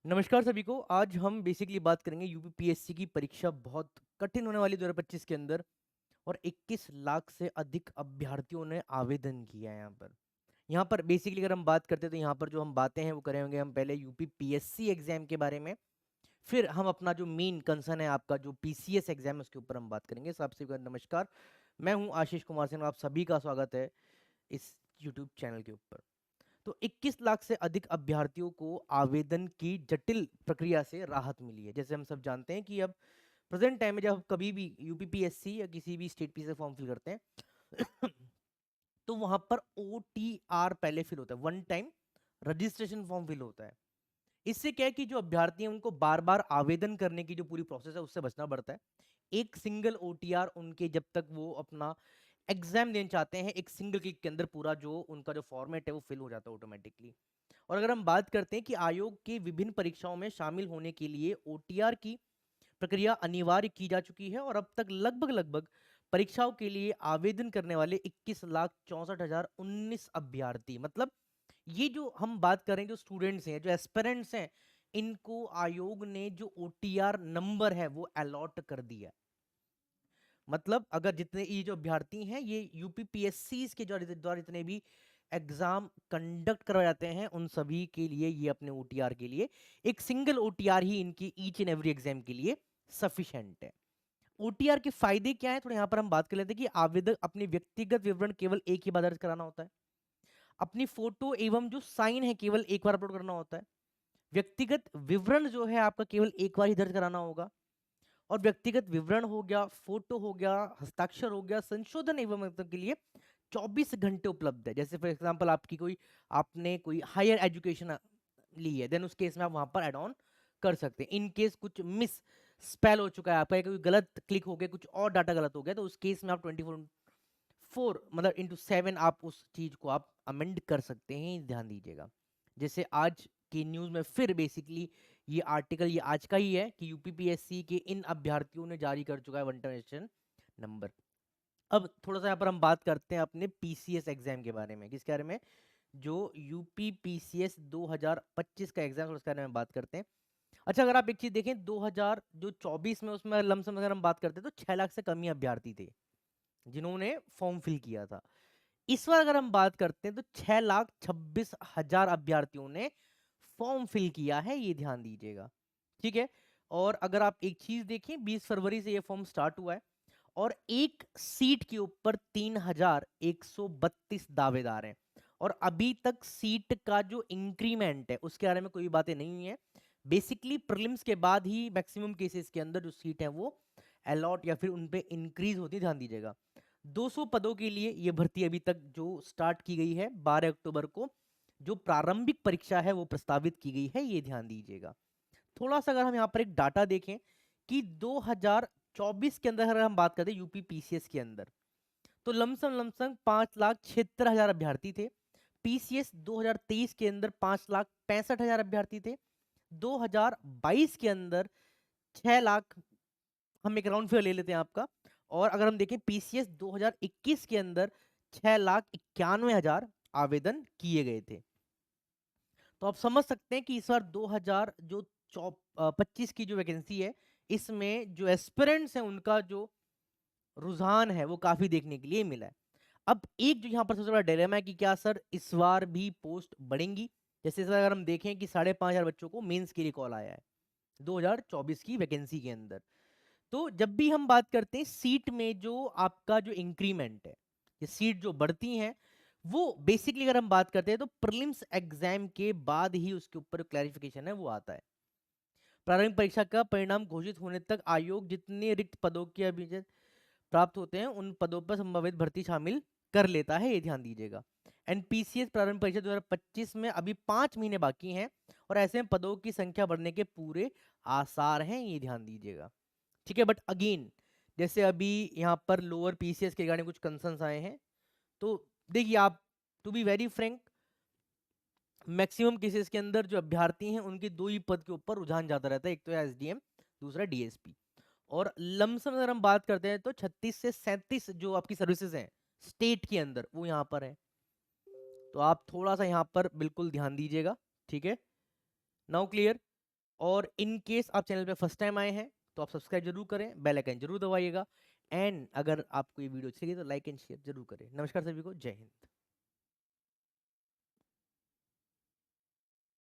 नमस्कार सभी को। आज हम बेसिकली बात करेंगे यूपीपीएससी की परीक्षा बहुत कठिन होने वाली 2025 के अंदर। और 21 लाख से अधिक अभ्यर्थियों ने आवेदन किया है यहाँ पर बेसिकली अगर हम बात करते हैं तो यहाँ पर जो हम बातें हैं वो करेंगे हम पहले यूपीपीएससी एग्जाम के बारे में। फिर हम अपना जो मेन कंसर्न है आपका जो पीसीएस एग्जाम है उसके ऊपर हम बात करेंगे। सबसे पहले नमस्कार, मैं हूँ आशीष कुमार सिंह, आप सभी का स्वागत है इस यूट्यूब चैनल के ऊपर। तो 21 लाख से अधिक अभ्यर्थियों को आवेदन की जटिल प्रक्रिया से राहत मिली है। जैसे हम सब जानते हैं कि अब प्रेजेंट टाइम में जब कभी भी यूपीपीएससी या किसी भी स्टेट पी से फॉर्म फिल करते हैं तो वहां पर ओटीआर पहले फिल होता है, one time registration form fill होता है। इससे क्या है कि जो अभ्यर्थी हैं उनको बार बार आवेदन करने की जो पूरी प्रोसेस है उससे बचना पड़ता है। एक सिंगल ओटीआर उनके जब तक वो अपना एग्जाम देना चाहते हैं एक सिंगल क्लिक के अंदर पूरा जो उनका जो फॉर्मेट है वो फिल हो जाता है ऑटोमेटिकली। और अगर हम बात करते हैं कि आयोग की विभिन्न परीक्षाओं में शामिल होने के लिए ओटीआर की प्रक्रिया अनिवार्य की जा चुकी है और अब तक लगभग परीक्षाओं के लिए आवेदन करने वाले 21,64,019 अभ्यर्थी, मतलब ये जो हम बात करें जो स्टूडेंट्स हैं जो एस्पिरेंट्स हैं, इनको आयोग ने जो ओटीआर नंबर है वो अलॉट कर दिया। मतलब अगर जितने ये जो अभ्यर्थी हैं ये यूपीपीएससी के द्वारा जितने भी एग्जाम कंडक्ट करवाए जाते हैं उन सभी के लिए ये अपने ओटीआर के लिए एक सिंगल ओटीआर ही इनकी ईच एंड एवरी एग्जाम के लिए सफिशिएंट है। ओटीआर के फायदे क्या है थोड़ा यहाँ पर हम बात कर लेते हैं कि आवेदक अपने व्यक्तिगत विवरण केवल एक ही बार दर्ज कराना होता है। अपनी फोटो एवं जो साइन है केवल एक बार अपलोड करना होता है। व्यक्तिगत विवरण जो है आपका केवल एक बार ही दर्ज कराना होगा। और व्यक्तिगत विवरण हो गया, फोटो हो गया, हस्ताक्षर हो गया, संशोधन एवं मतलब के लिए 24 घंटे उपलब्ध है। जैसे फॉर एग्जांपल आपकी कोई आपने कोई हायर एजुकेशन ली है देन उस केस में आप वहां पर एड ऑन कर सकते हैं। इन केस कुछ मिस स्पेल हो चुका है आपका, कोई गलत क्लिक हो गया, कुछ और डाटा गलत हो गया, तो उस केस में आप 24 मतलब इंटू 7 आप उस चीज को आप अमेंड कर सकते हैं, ध्यान दीजिएगा। जैसे आज की न्यूज में फिर बेसिकली ये आर्टिकल ये आज का ही है कि यूपीपीएससी के इन अभ्यर्थियों ने जारी कर चुका है वन टर्मिनेशन नंबर। अब थोड़ा सा यहाँ पर हम बात करते हैं अपने पीसीएस एग्जाम के बारे में। किसके बारे में? जो यूपी पीसीएस 2025 का एग्जाम है उसके बारे में बात करते हैं। अच्छा, अगर आप एक चीज देखें 2024 में उसमें लमसम अगर हम बात करते हैं तो 6 लाख से कम ही अभ्यर्थी थे जिन्होंने फॉर्म फिल किया था। इस बार अगर हम बात करते हैं तो 6,26,000 अभ्यर्थियों ने फॉर्म फिल किया है, ये ध्यान दीजिएगा। ठीक है। और अगर आप एक चीज देखें 20 फरवरी से ये फॉर्म स्टार्ट हुआ है और एक सीट के ऊपर 3,132 दावेदार हैं। और अभी तक सीट का जो इंक्रीमेंट है उसके बारे में कोई बातें नहीं हुई है। बेसिकली प्रीलिम्स के बाद ही मैक्सिमम केसेस के अंदर जो सीट है वो अलॉट या फिर उन पे इंक्रीज होती है, ध्यान दीजिएगा। 200 पदों के लिए ये भर्ती अभी तक जो स्टार्ट की गई है 12 अक्टूबर को जो प्रारंभिक परीक्षा है वो प्रस्तावित की गई है, ये ध्यान दीजिएगा। थोड़ा सा अगर हम यहाँ पर एक डाटा देखें कि 2024 के अंदर अगर हम बात करते हैं यूपी पीसीएस के अंदर तो लमसम 5,76,000 अभ्यर्थी थे। पीसीएस 2023 के अंदर 5,65,000 अभ्यर्थी थे। 2022 के अंदर 6 लाख, हम एक राउंड फिगर ले लेते हैं आपका। और अगर हम देखें पीसीएस 2021 के अंदर 6,91,000 आवेदन किए गए थे। तो आप समझ सकते हैं कि इस बार 2000 जो 25 की जो वैकेंसी है इसमें जो एस्पिरेंट्स हैं उनका जो रुझान है वो काफी देखने के लिए मिला है। अब एक जो यहाँ पर सबसे बड़ा डिलेमा है कि क्या सर इस बार भी पोस्ट बढ़ेंगी। जैसे इस बार अगर हम देखें कि 5,500 बच्चों को मेंस के लिए कॉल आया है 2024 की वैकेंसी के अंदर। तो जब भी हम बात करते हैं सीट में जो आपका जो इंक्रीमेंट है, ये सीट जो बढ़ती हैं वो बेसिकली अगर हम बात करते हैं तो प्रीलिम्स एग्जाम के बाद ही उसके ऊपर क्लैरिफिकेशन है वो आता है। प्रारंभिक परीक्षा का परिणाम घोषित होने तक आयोग जितने रिक्त पदों के अभी प्राप्त होते हैं उन पदों पर संभावित भर्ती शामिल कर लेता है, ये ध्यान दीजिएगा। एनपीसीएस प्रारंभिक परीक्षा 2025 में अभी 5 महीने बाकी हैं और ऐसे में पदों की संख्या बढ़ने के पूरे आसार हैं, ये ध्यान दीजिएगा। ठीक है। बट अगेन जैसे अभी यहाँ पर लोअर पीसीएस के रिगार्डिंग कुछ कंसर्न्स आए हैं तो देखिए आप, to be very frank, maximum cases के अंदर जो अभ्यर्थी हैं उनके दो ही पद के ऊपर रुझान जाता रहता है, एक तो है एसडीएम, दूसरा डीएसपी। और लमसम अगर हम बात करते हैं तो 36 से 37 जो आपकी सर्विसेज हैं स्टेट के अंदर वो यहाँ पर है। तो आप थोड़ा सा यहाँ पर बिल्कुल ध्यान दीजिएगा। ठीक है। Now clear. और इन केस आप चैनल पे फर्स्ट टाइम आए हैं तो आप सब्सक्राइब जरूर करें, बेल आइकन जरूर दबाइएगा। एंड अगर आपको ये वीडियो अच्छी लगी तो लाइक एंड शेयर जरूर करें। नमस्कार सभी को, जय हिंद।